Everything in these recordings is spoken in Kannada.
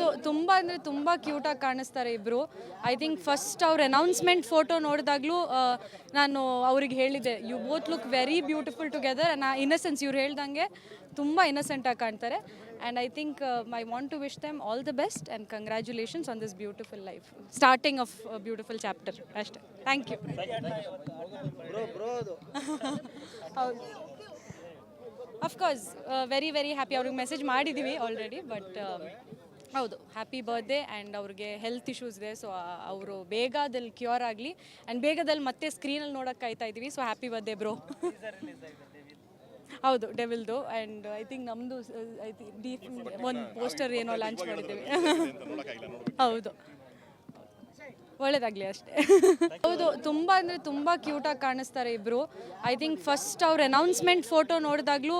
ಹೌದು, ತುಂಬಾ ಅಂದರೆ ತುಂಬ ಕ್ಯೂಟಾಗಿ ಕಾಣಿಸ್ತಾರೆ ಇಬ್ಬರು. ಐ ಥಿಂಕ್ ಫಸ್ಟ್ ಅವ್ರ ಅನೌನ್ಸ್ಮೆಂಟ್ ಫೋಟೋ ನೋಡಿದಾಗಲೂ ನಾನು ಅವ್ರಿಗೆ ಹೇಳಿದೆ, you both look very beautiful together. Innocence ಇವ್ರು ಹೇಳ್ದಂಗೆ ತುಂಬ ಇನ್ನಸೆಂಟಾಗಿ ಕಾಣ್ತಾರೆ. And I think I want to wish them all the best and congratulations on this beautiful life, starting of beautiful chapter ಅಷ್ಟೇ. Thank you. ಹೌದು, ಅಫ್ಕೋರ್ಸ್ ವೆರಿ ವೆರಿ ಹ್ಯಾಪಿ. ಅವ್ರಿಗೆ ಮೆಸೇಜ್ ಮಾಡಿದ್ದೀವಿ ಆಲ್ರೆಡಿ. ಬಟ್ ಹೌದು, ಹ್ಯಾಪಿ ಬರ್ತ್ಡೇ. ಆ್ಯಂಡ್ ಅವ್ರಿಗೆ ಹೆಲ್ತ್ ಇಶ್ಯೂಸ್ ಇದೆ, ಸೊ ಅವರು ಬೇಗದಲ್ಲಿ ಕ್ಯೂರ್ ಆಗಲಿ ಆ್ಯಂಡ್ ಬೇಗದಲ್ಲಿ ಮತ್ತೆ ಸ್ಕ್ರೀನಲ್ಲಿ ನೋಡೋಕೆ ಕಾಯ್ತಾ ಇದ್ದೀವಿ. So happy birthday bro. ಹೌದು, ಡೆವಿಲ್ದು. ಆ್ಯಂಡ್ ಐ ಥಿಂಕ್ ನಮ್ಮದು ಒಂದು ಪೋಸ್ಟರ್ ಏನೋ ಲಾಂಚ್ ಮಾಡಿದ್ದೀವಿ. ಹೌದು, ಒಳ್ಳೇದಾಗಲಿ ಅಷ್ಟೇ. ಹೌದು, ತುಂಬ ಅಂದರೆ ತುಂಬ ಕ್ಯೂಟಾಗಿ ಕಾಣಿಸ್ತಾರೆ ಇಬ್ಬರು. ಐ ಥಿಂಕ್ ಫಸ್ಟ್ ಅವ್ರ ಅನೌನ್ಸ್ಮೆಂಟ್ ಫೋಟೋ ನೋಡಿದಾಗಲೂ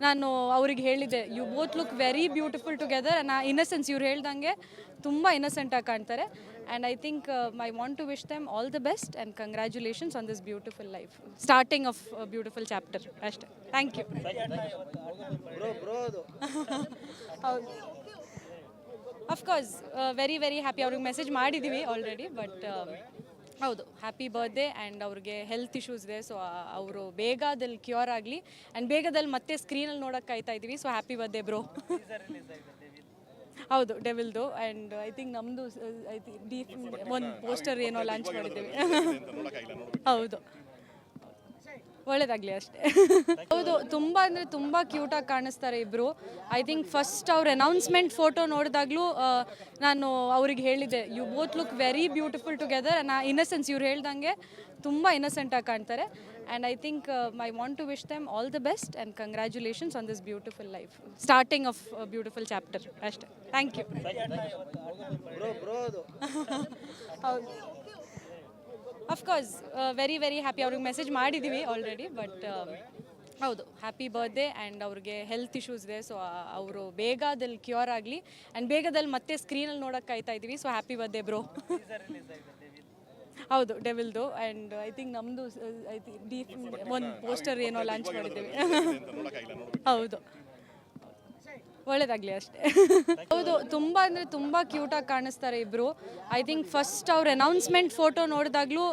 ನಾನು ಅವ್ರಿಗೆ ಹೇಳಿದೆ, you both look very beautiful together. Innocence ಇವ್ರು ಹೇಳ್ದಂಗೆ ತುಂಬ ಇನ್ನಸೆಂಟಾಗಿ ಕಾಣ್ತಾರೆ. And I think I want to wish them all the best and congratulations on this beautiful life, starting of beautiful chapter ಅಷ್ಟೇ. Thank you. ಹೌದು, ಅಫ್ಕೋರ್ಸ್ ವೆರಿ ವೆರಿ ಹ್ಯಾಪಿ. ಅವ್ರಿಗೆ ಮೆಸೇಜ್ ಮಾಡಿದ್ದೀವಿ ಆಲ್ರೆಡಿ. ಬಟ್ ಹೌದು, ಹ್ಯಾಪಿ ಬರ್ತ್ಡೇ. ಆ್ಯಂಡ್ ಅವ್ರಿಗೆ ಹೆಲ್ತ್ ಇಶ್ಯೂಸ್ ಇದೆ, ಸೊ ಅವರು ಬೇಗದಲ್ಲಿ ಕ್ಯೂರ್ ಆಗಲಿ ಆ್ಯಂಡ್ ಬೇಗದಲ್ಲಿ ಮತ್ತೆ ಸ್ಕ್ರೀನಲ್ಲಿ ನೋಡೋಕೆ ಕಾಯ್ತಾ ಇದ್ದೀವಿ. So happy birthday bro. ಹೌದು, ಡೆವಿಲ್ದು. ಆ್ಯಂಡ್ ಐ ಥಿಂಕ್ ನಮ್ಮದು ಒಂದು ಪೋಸ್ಟರ್ ಏನೋ ಲಾಂಚ್ ಮಾಡಿದ್ದೀವಿ. ಹೌದು, ಒಳ್ಳೇದಾಗಲಿ ಅಷ್ಟೇ. ಹೌದು, ತುಂಬ ಅಂದರೆ ತುಂಬ ಕ್ಯೂಟಾಗಿ ಕಾಣಿಸ್ತಾರೆ ಇಬ್ಬರು. ಐ ಥಿಂಕ್ ಫಸ್ಟ್ ಅವ್ರ ಅನೌನ್ಸ್ಮೆಂಟ್ ಫೋಟೋ ನೋಡಿದಾಗಲೂ ನಾನು ಅವ್ರಿಗೆ ಹೇಳಿದೆ, you both look very beautiful together. Innocence ಇವ್ರು ಹೇಳ್ದಂಗೆ ತುಂಬ ಇನ್ನಸೆಂಟಾಗಿ ಕಾಣ್ತಾರೆ. And I think I want to wish them all the best and congratulations on this beautiful life, starting of beautiful chapter ಅಷ್ಟೇ. Thank you. ಹೌದು, ಅಫ್ಕೋರ್ಸ್ ವೆರಿ ವೆರಿ ಹ್ಯಾಪಿ. ಅವ್ರಿಗೆ ಮೆಸೇಜ್ ಮಾಡಿದ್ದೀವಿ ಆಲ್ರೆಡಿ. ಬಟ್ ಹೌದು, ಹ್ಯಾಪಿ ಬರ್ತ್ಡೇ. ಆ್ಯಂಡ್ ಅವ್ರಿಗೆ ಹೆಲ್ತ್ ಇಶ್ಯೂಸ್ ಇದೆ, ಸೊ ಅವರು ಬೇಗದಲ್ಲಿ ಕ್ಯೂರ್ ಆಗಲಿ ಆ್ಯಂಡ್ ಬೇಗದಲ್ಲಿ ಮತ್ತೆ ಸ್ಕ್ರೀನಲ್ಲಿ ನೋಡೋಕೆ ಕಾಯ್ತಾ ಇದ್ದೀವಿ. So happy birthday bro. ಹೌದು, ಡೆವಿಲ್ದು. ಆ್ಯಂಡ್ ಐ ಥಿಂಕ್ ನಮ್ಮದು ಒಂದು ಪೋಸ್ಟರ್ ಏನೋ ಲಾಂಚ್ ಮಾಡಿದ್ದೀವಿ. ಹೌದು, ಒಳ್ಳೇದಾಗಲಿ ಅಷ್ಟೇ. ಹೌದು, ತುಂಬ ಅಂದರೆ ತುಂಬ ಕ್ಯೂಟಾಗಿ ಕಾಣಿಸ್ತಾರೆ ಇಬ್ಬರು. ಐ ಥಿಂಕ್ ಫಸ್ಟ್ ಅವ್ರ ಅನೌನ್ಸ್ಮೆಂಟ್ ಫೋಟೋ ನೋಡಿದಾಗಲೂ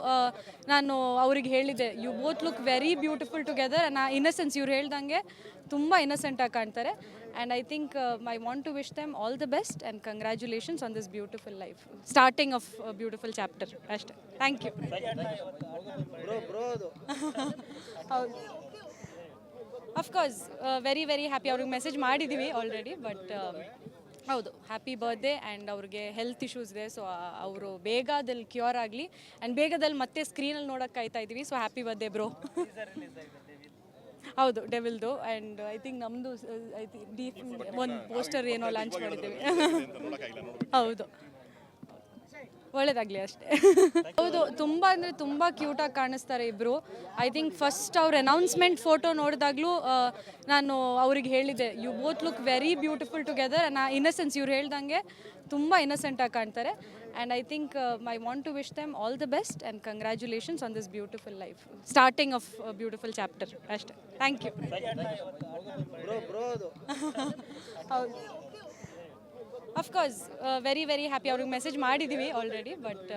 ನಾನು ಅವ್ರಿಗೆ ಹೇಳಿದೆ, you both look very beautiful together. Innocence ಇವ್ರು ಹೇಳ್ದಂಗೆ ತುಂಬ ಇನ್ನಸೆಂಟಾಗಿ ಕಾಣ್ತಾರೆ. And I think I want to wish them all the best and congratulations on this beautiful life, starting of beautiful chapter ಅಷ್ಟೇ. Thank you. ಹೌದು, ಅಫ್ಕೋರ್ಸ್ ವೆರಿ ವೆರಿ ಹ್ಯಾಪಿ. ಅವ್ರಿಗೆ ಮೆಸೇಜ್ ಮಾಡಿದ್ದೀವಿ ಆಲ್ರೆಡಿ. ಬಟ್ ಹೌದು, ಹ್ಯಾಪಿ ಬರ್ತ್ಡೇ. ಆ್ಯಂಡ್ ಅವ್ರಿಗೆ ಹೆಲ್ತ್ ಇಶ್ಯೂಸ್ ಇದೆ, ಸೊ ಅವರು ಬೇಗದಲ್ಲಿ ಕ್ಯೂರ್ ಆಗಲಿ ಆ್ಯಂಡ್ ಬೇಗದಲ್ಲಿ ಮತ್ತೆ ಸ್ಕ್ರೀನಲ್ಲಿ ನೋಡೋಕೆ ಕಾಯ್ತಾ ಇದ್ದೀವಿ. So happy birthday bro. ಹೌದು, ಡೆವಿಲ್ದು. ಆ್ಯಂಡ್ ಐ ಥಿಂಕ್ ನಮ್ಮದು ಒಂದು ಪೋಸ್ಟರ್ ಏನೋ ಲಾಂಚ್ ಮಾಡಿದ್ದೀವಿ. ಹೌದು, ಒಳ್ಳೇದಾಗಲಿ ಅಷ್ಟೇ. ಹೌದು, ತುಂಬ ಅಂದರೆ ತುಂಬ ಕ್ಯೂಟಾಗಿ ಕಾಣಿಸ್ತಾರೆ ಇಬ್ಬರು. ಐ ಥಿಂಕ್ ಫಸ್ಟ್ ಅವ್ರ ಅನೌನ್ಸ್ಮೆಂಟ್ ಫೋಟೋ ನೋಡಿದಾಗಲೂ ನಾನು ಅವ್ರಿಗೆ ಹೇಳಿದೆ, you both look very beautiful together. Innocence ಇವ್ರು ಹೇಳ್ದಂಗೆ ತುಂಬ ಇನ್ನಸೆಂಟಾಗಿ ಕಾಣ್ತಾರೆ. And I think I want to wish them all the best and congratulations on this beautiful life, starting of beautiful chapter ಅಷ್ಟೇ. Thank you. ಹೌದು, ಅಫ್ಕೋರ್ಸ್ ವೆರಿ ವೆರಿ ಹ್ಯಾಪಿ. ಅವ್ರಿಗೆ ಮೆಸೇಜ್ ಮಾಡಿದ್ದೀವಿ ಆಲ್ರೆಡಿ. ಬಟ್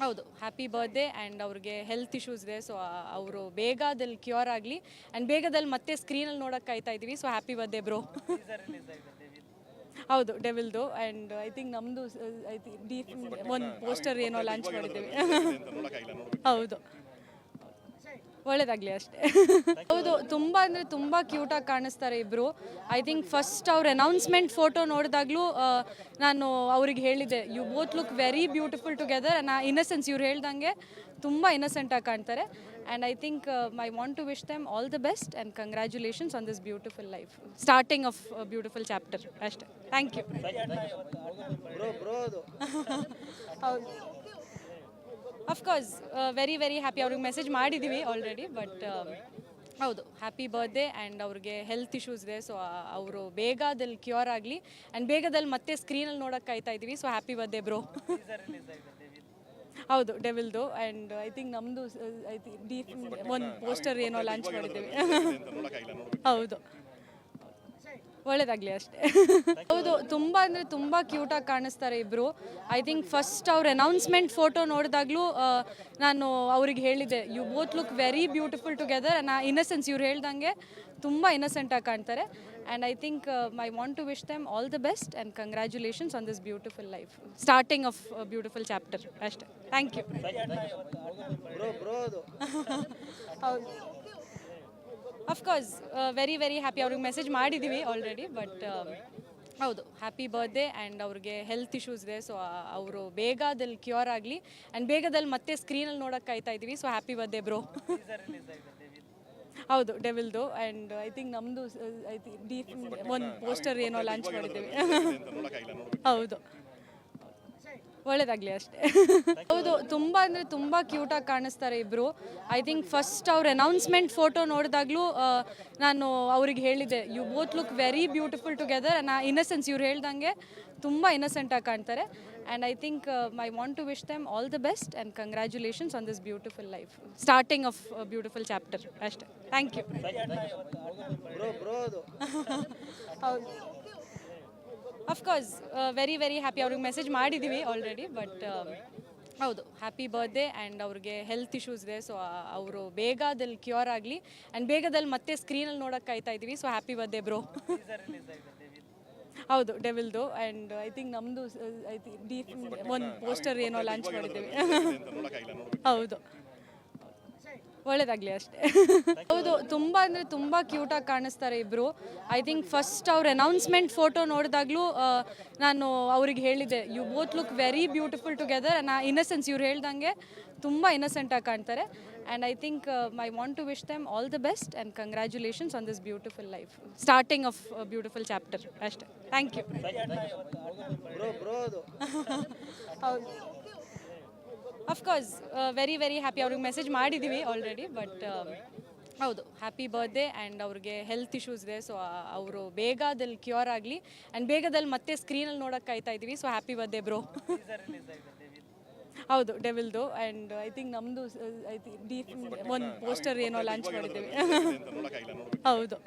ಹೌದು, ಹ್ಯಾಪಿ ಬರ್ತ್ಡೇ. ಆ್ಯಂಡ್ ಅವ್ರಿಗೆ ಹೆಲ್ತ್ ಇಶ್ಯೂಸ್ ಇದೆ, ಸೊ ಅವರು ಬೇಗದಲ್ಲಿ ಕ್ಯೂರ್ ಆಗಲಿ ಆ್ಯಂಡ್ ಬೇಗದಲ್ಲಿ ಮತ್ತೆ ಸ್ಕ್ರೀನಲ್ಲಿ ನೋಡೋಕೆ ಕಾಯ್ತಾ ಇದ್ದೀವಿ. So happy birthday bro. ಹೌದು, ಡೆವಿಲ್ದು. ಆ್ಯಂಡ್ ಐ ಥಿಂಕ್ ನಮ್ಮದು ಒಂದು ಪೋಸ್ಟರ್ ಏನೋ ಲಾಂಚ್ ಮಾಡಿದ್ದೀವಿ. ಹೌದು, ಒಳ್ಳೇದಾಗಲಿ ಅಷ್ಟೇ. ಹೌದು, ತುಂಬ ಅಂದರೆ ತುಂಬ ಕ್ಯೂಟಾಗಿ ಕಾಣಿಸ್ತಾರೆ ಇಬ್ಬರು. ಐ ಥಿಂಕ್ ಫಸ್ಟ್ ಅವ್ರ ಅನೌನ್ಸ್ಮೆಂಟ್ ಫೋಟೋ ನೋಡಿದಾಗಲೂ ನಾನು ಅವ್ರಿಗೆ ಹೇಳಿದೆ, you both look very beautiful together. Innocence ಇವ್ರು ಹೇಳ್ದಂಗೆ ತುಂಬ ಇನ್ನಸೆಂಟಾಗಿ ಕಾಣ್ತಾರೆ. And I think I want to wish them all the best and congratulations on this beautiful life, starting of beautiful chapter ಅಷ್ಟೇ. Thank you. ಹೌದು, ಅಫ್ಕೋರ್ಸ್ ವೆರಿ ವೆರಿ ಹ್ಯಾಪಿ. ಅವ್ರಿಗೆ ಮೆಸೇಜ್ ಮಾಡಿದ್ದೀವಿ ಆಲ್ರೆಡಿ. ಬಟ್ ಹೌದು, ಹ್ಯಾಪಿ ಬರ್ತ್ಡೇ. ಆ್ಯಂಡ್ ಅವ್ರಿಗೆ ಹೆಲ್ತ್ ಇಶ್ಯೂಸ್ ಇದೆ, ಸೊ ಅವರು ಬೇಗದಲ್ಲಿ ಕ್ಯೂರ್ ಆಗಲಿ ಆ್ಯಂಡ್ ಬೇಗದಲ್ಲಿ ಮತ್ತೆ ಸ್ಕ್ರೀನಲ್ಲಿ ನೋಡೋಕೆ ಕಾಯ್ತಾ ಇದ್ದೀವಿ. So happy birthday bro. ಹೌದು, ಡೆವಿಲ್ದು. ಆ್ಯಂಡ್ ಐ ಥಿಂಕ್ ನಮ್ಮದು ಒಂದು ಪೋಸ್ಟರ್ ಏನೋ ಲಾಂಚ್ ಮಾಡಿದ್ದೀವಿ. ಹೌದು, ಒಳ್ಳೇದಾಗಲಿ ಅಷ್ಟೇ. ಹೌದು, ತುಂಬ ಅಂದರೆ ತುಂಬ ಕ್ಯೂಟಾಗಿ ಕಾಣಿಸ್ತಾರೆ ಇಬ್ಬರು. ಐ ಥಿಂಕ್ ಫಸ್ಟ್ ಅವ್ರ ಅನೌನ್ಸ್ಮೆಂಟ್ ಫೋಟೋ ನೋಡಿದಾಗಲೂ ನಾನು ಅವ್ರಿಗೆ ಹೇಳಿದ್ದೆ, you both look very beautiful together. Innocence ಇವ್ರು ಹೇಳ್ದಂಗೆ ತುಂಬ ಇನ್ನಸೆಂಟಾಗಿ ಕಾಣ್ತಾರೆ. And I think I want to wish them all the best and congratulations on this beautiful life, starting of beautiful chapter ಅಷ್ಟೇ. Thank you. ಹೌದು, ಅಫ್ಕೋರ್ಸ್ ವೆರಿ ವೆರಿ ಹ್ಯಾಪಿ. ಅವ್ರಿಗೆ ಮೆಸೇಜ್ ಮಾಡಿದ್ದೀವಿ ಆಲ್ರೆಡಿ. ಬಟ್ ಹೌದು, ಹ್ಯಾಪಿ ಬರ್ತ್ಡೇ. ಆ್ಯಂಡ್ ಅವ್ರಿಗೆ ಹೆಲ್ತ್ ಇಶ್ಯೂಸ್ ಇದೆ, ಸೊ ಅವರು ಬೇಗದಲ್ಲಿ ಕ್ಯೂರ್ ಆಗಲಿ ಆ್ಯಂಡ್ ಬೇಗದಲ್ಲಿ ಮತ್ತೆ ಸ್ಕ್ರೀನಲ್ಲಿ ನೋಡೋಕೆ ಕಾಯ್ತಾ ಇದ್ದೀವಿ. So happy birthday bro. ಹೌದು, ಡೆವಿಲ್ದು. ಆ್ಯಂಡ್ ಐ ಥಿಂಕ್ ನಮ್ಮದು ಒಂದು ಪೋಸ್ಟರ್ ಏನೋ ಲಾಂಚ್ ಮಾಡಿದ್ದೀವಿ. ಹೌದು, ಒಳ್ಳೇದಾಗಲಿ ಅಷ್ಟೇ. ಹೌದು, ತುಂಬ ಅಂದರೆ ತುಂಬ ಕ್ಯೂಟಾಗಿ ಕಾಣಿಸ್ತಾರೆ ಇಬ್ಬರು. ಐ ಥಿಂಕ್ ಫಸ್ಟ್ ಅವ್ರ ಅನೌನ್ಸ್ಮೆಂಟ್ ಫೋಟೋ ನೋಡಿದಾಗಲೂ ನಾನು ಅವ್ರಿಗೆ ಹೇಳಿದ್ದೆ, you both look very beautiful together. Innocence ಇವ್ರು ಹೇಳ್ದಂಗೆ ತುಂಬ ಇನ್ನಸೆಂಟಾಗಿ ಕಾಣ್ತಾರೆ. And I think I want to wish them all the best and congratulations on this beautiful life, starting of beautiful chapter ಅಷ್ಟೇ. Thank you. ಹೌದು, ಅಫ್ಕೋರ್ಸ್ ವೆರಿ ವೆರಿ ಹ್ಯಾಪಿ. ಅವ್ರಿಗೆ ಮೆಸೇಜ್ ಮಾಡಿದ್ದೀವಿ ಆಲ್ರೆಡಿ. ಬಟ್ ಹೌದು, ಹ್ಯಾಪಿ ಬರ್ತ್ಡೇ. ಆ್ಯಂಡ್ ಅವ್ರಿಗೆ ಹೆಲ್ತ್ ಇಶ್ಯೂಸ್ ಇದೆ, ಸೊ ಅವರು ಬೇಗದಲ್ಲಿ ಕ್ಯೂರ್ ಆಗಲಿ ಆ್ಯಂಡ್ ಬೇಗದಲ್ಲಿ ಮತ್ತೆ ಸ್ಕ್ರೀನಲ್ಲಿ ನೋಡೋಕೆ ಕಾಯ್ತಾ ಇದ್ದೀವಿ. So happy birthday bro. ಹೌದು, ಡೆವಿಲ್ದು. ಆ್ಯಂಡ್ ಐ ಥಿಂಕ್ ನಮ್ಮದು ಒಂದು ಪೋಸ್ಟರ್ ಏನೋ ಲಾಂಚ್ ಮಾಡಿದ್ದೀವಿ. ಹೌದು, ಒಳ್ಳೇದಾಗಲಿ ಅಷ್ಟೇ. ಹೌದು, ತುಂಬ ಅಂದರೆ ತುಂಬ ಕ್ಯೂಟಾಗಿ ಕಾಣಿಸ್ತಾರೆ ಇಬ್ಬರು. ಐ ಥಿಂಕ್ ಫಸ್ಟ್ ಅವ್ರ ಅನೌನ್ಸ್ಮೆಂಟ್ ಫೋಟೋ ನೋಡಿದಾಗಲೂ ನಾನು ಅವ್ರಿಗೆ ಹೇಳಿದ್ದೆ, you both look very beautiful together. Innocence ಇವ್ರು ಹೇಳ್ದಂಗೆ ತುಂಬ ಇನ್ನಸೆಂಟಾಗಿ ಕಾಣ್ತಾರೆ. And I think I want to wish them all the best and congratulations on this beautiful life, starting of beautiful chapter ಅಷ್ಟೇ. Thank you. ಹೌದು, ಅಫ್ಕೋರ್ಸ್ ವೆರಿ ವೆರಿ ಹ್ಯಾಪಿ. ಅವ್ರಿಗೆ ಮೆಸೇಜ್ ಮಾಡಿದ್ದೀವಿ ಆಲ್ರೆಡಿ. ಬಟ್ ಹೌದು, ಹ್ಯಾಪಿ ಬರ್ತ್ಡೇ. ಆ್ಯಂಡ್ ಅವ್ರಿಗೆ ಹೆಲ್ತ್ ಇಶ್ಯೂಸ್ ಇದೆ, ಸೊ ಅವರು ಬೇಗದಲ್ಲಿ ಕ್ಯೂರ್ ಆಗಲಿ ಆ್ಯಂಡ್ ಬೇಗದಲ್ಲಿ ಮತ್ತೆ ಸ್ಕ್ರೀನಲ್ಲಿ ನೋಡೋಕೆ ಕಾಯ್ತಾ ಇದ್ದೀವಿ. So happy birthday bro. ಹೌದು, ಡೆವಿಲ್ದು. ಆ್ಯಂಡ್ ಐ ಥಿಂಕ್ ನಮ್ಮದು ಒಂದು ಪೋಸ್ಟರ್ ಏನೋ ಲಾಂಚ್ ಮಾಡಿದ್ದೀವಿ. ಹೌದು,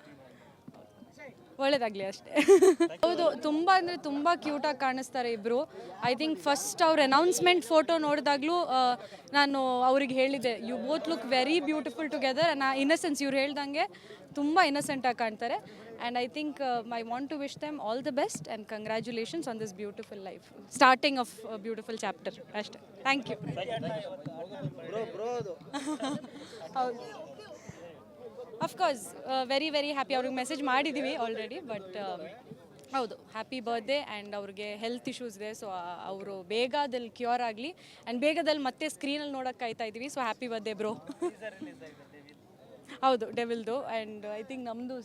ಒಳ್ಳೇದಾಗಲಿ ಅಷ್ಟೇ. ಹೌದು, ತುಂಬ ಅಂದರೆ ತುಂಬ ಕ್ಯೂಟಾಗಿ ಕಾಣಿಸ್ತಾರೆ ಇಬ್ಬರು. ಐ ಥಿಂಕ್ ಫಸ್ಟ್ ಅವ್ರ ಅನೌನ್ಸ್ಮೆಂಟ್ ಫೋಟೋ ನೋಡಿದಾಗಲೂ ನಾನು ಅವ್ರಿಗೆ ಹೇಳಿದ್ದೆ, you both look very beautiful together. Innocence ಇವ್ರು ಹೇಳ್ದಂಗೆ ತುಂಬ ಇನ್ನಸೆಂಟಾಗಿ ಕಾಣ್ತಾರೆ. And I think I want to wish them all the best and congratulations on this beautiful life, starting of beautiful chapter ಅಷ್ಟೇ. Thank you. ಹೌದು, ಅಫ್ಕೋರ್ಸ್ ವೆರಿ ವೆರಿ ಹ್ಯಾಪಿ. ಅವ್ರಿಗೆ ಮೆಸೇಜ್ ಮಾಡಿದ್ದೀವಿ ಆಲ್ರೆಡಿ. ಬಟ್ ಹೌದು, ಹ್ಯಾಪಿ ಬರ್ತ್ಡೇ. ಆ್ಯಂಡ್ ಅವ್ರಿಗೆ ಹೆಲ್ತ್ ಇಶ್ಯೂಸ್ ಇದೆ, ಸೊ ಅವರು ಬೇಗದಲ್ಲಿ ಕ್ಯೂರ್ ಆಗಲಿ ಆ್ಯಂಡ್ ಬೇಗದಲ್ಲಿ ಮತ್ತೆ ಸ್ಕ್ರೀನಲ್ಲಿ ನೋಡೋಕೆ ಕಾಯ್ತಾ ಇದ್ದೀವಿ. So happy birthday bro. ಹೌದು, ಡೆವಿಲ್ದು. ಆ್ಯಂಡ್ ಐ ಥಿಂಕ್ ನಮ್ಮದು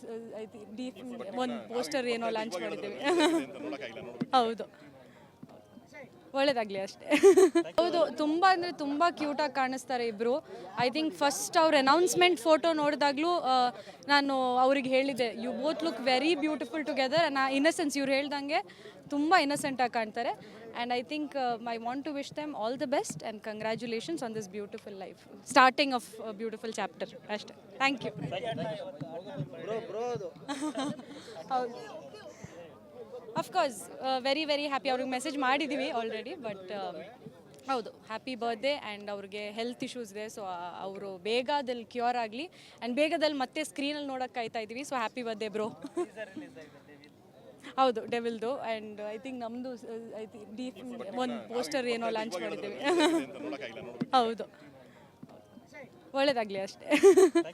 ಒಂದು ಪೋಸ್ಟರ್ ಏನೋ ಲಾಂಚ್ ಮಾಡಿದ್ದೀವಿ. ಹೌದು, ಒಳ್ಳೇದಾಗಲಿ ಅಷ್ಟೇ. ಹೌದು, ತುಂಬ ಅಂದರೆ ತುಂಬ ಕ್ಯೂಟಾಗಿ ಕಾಣಿಸ್ತಾರೆ ಇಬ್ಬರು. ಐ ಥಿಂಕ್ ಫಸ್ಟ್ ಅವ್ರ ಅನೌನ್ಸ್ಮೆಂಟ್ ಫೋಟೋ ನೋಡಿದಾಗಲೂ ನಾನು ಅವ್ರಿಗೆ ಹೇಳಿದ್ದೆ, you both look very beautiful together. Innocence ಇವ್ರು ಹೇಳ್ದಂಗೆ ತುಂಬ ಇನ್ನಸೆಂಟಾಗಿ ಕಾಣ್ತಾರೆ. And I think I want to wish them all the best and congratulations on this beautiful life, starting of beautiful chapter ಅಷ್ಟೇ. Thank you. ಹೌದು, ಅಫ್ಕೋರ್ಸ್ ವೆರಿ ವೆರಿ ಹ್ಯಾಪಿ. ಅವ್ರಿಗೆ ಮೆಸೇಜ್ ಮಾಡಿದ್ದೀವಿ ಆಲ್ರೆಡಿ. ಬಟ್ ಹೌದು, ಹ್ಯಾಪಿ ಬರ್ತ್ಡೇ. ಆ್ಯಂಡ್ ಅವ್ರಿಗೆ ಹೆಲ್ತ್ ಇಶ್ಯೂಸ್ ಇದೆ, ಸೊ ಅವರು ಬೇಗದಲ್ಲಿ ಕ್ಯೂರ್ ಆಗಲಿ ಆ್ಯಂಡ್ ಬೇಗದಲ್ಲಿ ಮತ್ತೆ ಸ್ಕ್ರೀನಲ್ಲಿ ನೋಡೋಕೆ ಕಾಯ್ತಾ ಇದ್ದೀವಿ. So happy birthday bro. ಹೌದು, ಡೆವಿಲ್ದು. ಆ್ಯಂಡ್ ಐ ಥಿಂಕ್ ನಮ್ಮದು ಒಂದು ಪೋಸ್ಟರ್ ಏನೋ ಲಾಂಚ್ ಮಾಡಿದ್ದೀವಿ. ಹೌದು, ಒಳ್ಳೇದಾಗಲಿ ಅಷ್ಟೇ.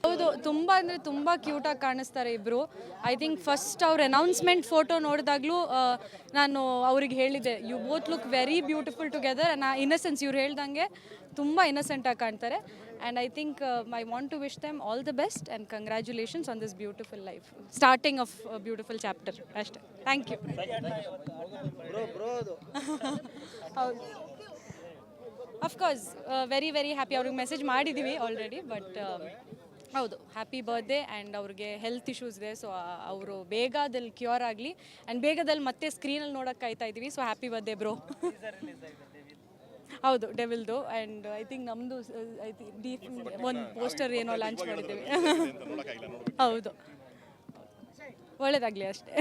ಹೌದು, ತುಂಬ ಅಂದರೆ ತುಂಬ ಕ್ಯೂಟಾಗಿ ಕಾಣಿಸ್ತಾರೆ ಇಬ್ಬರು. ಐ ಥಿಂಕ್ ಫಸ್ಟ್ ಅವ್ರ ಅನೌನ್ಸ್ಮೆಂಟ್ ಫೋಟೋ ನೋಡಿದಾಗಲೂ ನಾನು ಅವ್ರಿಗೆ ಹೇಳಿದ್ದೆ, you both look very beautiful together. Innocence ಇವ್ರು ಹೇಳ್ದಂಗೆ ತುಂಬ ಇನ್ನಸೆಂಟಾಗಿ ಕಾಣ್ತಾರೆ. And I think I want to wish them all the best and congratulations on this beautiful life, starting of beautiful chapter ಅಷ್ಟೇ. Thank you. ಹೌದು, ಅಫ್ಕೋರ್ಸ್ ವೆರಿ ವೆರಿ ಹ್ಯಾಪಿ. ಅವ್ರಿಗೆ ಮೆಸೇಜ್ ಮಾಡಿದ್ದೀವಿ ಆಲ್ರೆಡಿ. ಬಟ್ ಹೌದು, ಹ್ಯಾಪಿ ಬರ್ತ್ಡೇ. ಆ್ಯಂಡ್ ಅವ್ರಿಗೆ ಹೆಲ್ತ್ ಇಶ್ಯೂಸ್ ಇದೆ, ಸೊ ಅವರು ಬೇಗದಲ್ಲಿ ಕ್ಯೂರ್ ಆಗಲಿ ಆ್ಯಂಡ್ ಬೇಗದಲ್ಲಿ ಮತ್ತೆ ಸ್ಕ್ರೀನಲ್ಲಿ ನೋಡೋಕೆ ಕಾಯ್ತಾ ಇದ್ದೀವಿ. So happy birthday bro. ಹೌದು, ಡೆವಿಲ್ದು. ಆ್ಯಂಡ್ ಐ ಥಿಂಕ್ ನಮ್ಮದು ಒಂದು ಪೋಸ್ಟರ್ ಏನೋ ಲಾಂಚ್ ಮಾಡಿದ್ದೀವಿ. ಹೌದು, ಒಳ್ಳೇದಾಗಲಿ ಅಷ್ಟೇ.